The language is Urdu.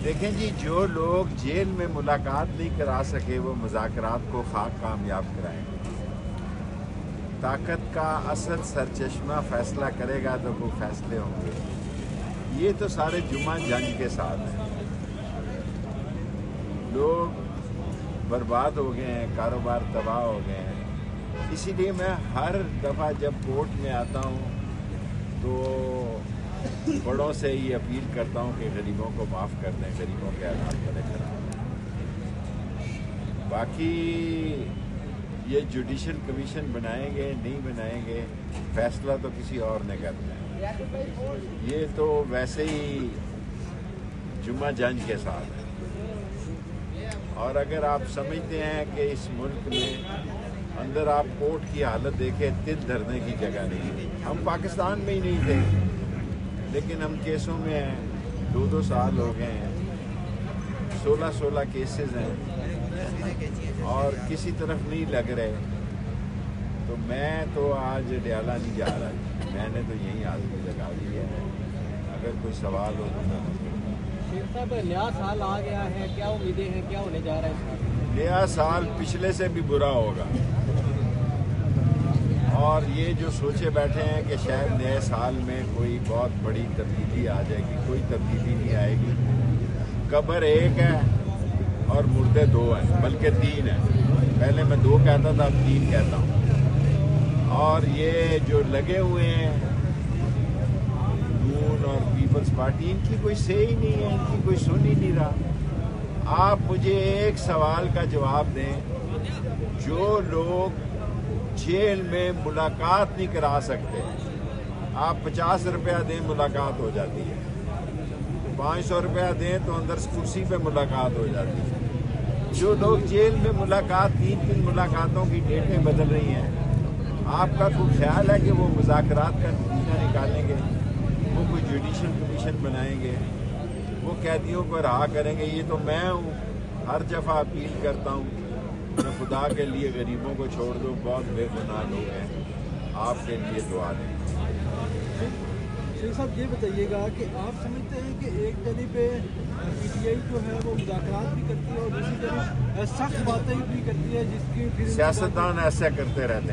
دیکھیں جی، جو لوگ جیل میں ملاقات نہیں کرا سکے وہ مذاکرات کو خاک کامیاب کرائیں. طاقت کا اصل سرچشمہ فیصلہ کرے گا تو وہ فیصلے ہوں گے. یہ تو سارے جمعہ جنگ کے ساتھ ہیں. لوگ برباد ہو گئے ہیں، کاروبار تباہ ہو گئے ہیں. اسی لیے میں ہر دفعہ جب کورٹ میں آتا ہوں تو بڑوں سے یہ اپیل کرتا ہوں کہ غریبوں کو معاف کر دیں، غریبوں کے حالات بڑے خراب ہیں. باقی یہ جوڈیشل کمیشن بنائیں گے نہیں بنائیں گے، فیصلہ تو کسی اور نے کرنا ہے. یہ تو ویسے ہی جمعہ جنج کے ساتھ ہے. اور اگر آپ سمجھتے ہیں کہ اس ملک میں اندر آپ کورٹ کی حالت دیکھیں، دل دھرنے کی جگہ نہیں. ہم پاکستان میں ہی نہیں تھے لیکن ہم کیسوں میں ہیں. 2 سال ہو گئے ہیں، 16 کیسز ہیں اور کسی طرف نہیں لگ رہے. تو میں تو آج ڈیالہ نہیں جا رہا. میں نے تو یہیں حاضری لگا دی ہے. اگر کوئی سوال ہو تو میں شیخ صاحب، نیا سال آ گیا ہے، کیا امیدیں ہیں، کیا ہونے جا رہا ہے اس سال؟ نیا سال پچھلے سے بھی برا ہوگا. اور یہ جو سوچے بیٹھے ہیں کہ شاید نئے سال میں کوئی بہت بڑی تبدیلی آ جائے گی، کوئی تبدیلی نہیں آئے گی. قبر ایک ہے اور مردے 2 ہیں، بلکہ 3 ہیں. پہلے میں 2 کہتا تھا، اب 3 کہتا ہوں. اور یہ جو لگے ہوئے ہیں نون اور پیپلز پارٹی، ان کی کوئی سے ہی نہیں ہے، ان کی کوئی سن ہی نہیں رہا. آپ مجھے ایک سوال کا جواب دیں. جو لوگ جیل میں ملاقات نہیں کرا سکتے، آپ 50 روپیہ دیں ملاقات ہو جاتی ہے. 500 روپیہ دیں تو اندر کرسی پہ ملاقات ہو جاتی ہے. جو لوگ جیل میں ملاقات 3 ملاقاتوں کی ڈیٹیں بدل رہی ہیں، آپ کا کوئی خیال ہے کہ وہ مذاکرات کا نتیجہ نکالیں گے؟ وہ کوئی جوڈیشل کمیشن بنائیں گے؟ وہ قیدیوں کو رہا کریں گے؟ یہ تو میں ہوں ہر دفعہ اپیل کرتا ہوں کہ خدا کے لیے غریبوں کو چھوڑ دو، بہت بے گناہ لوگ ہیں. آپ کے لیے دعا دیں. شیخ صاحب، یہ بتائیے گا کہ آپ سمجھتے ہیں کہ ایک جانب پی ٹی آئی جو ہے وہ مذاکرات بھی کرتی ہے اور دوسری جانب سخت باتیں بھی کرتی ہے، جس کی سیاستدان ایسا کرتے رہتے ہیں.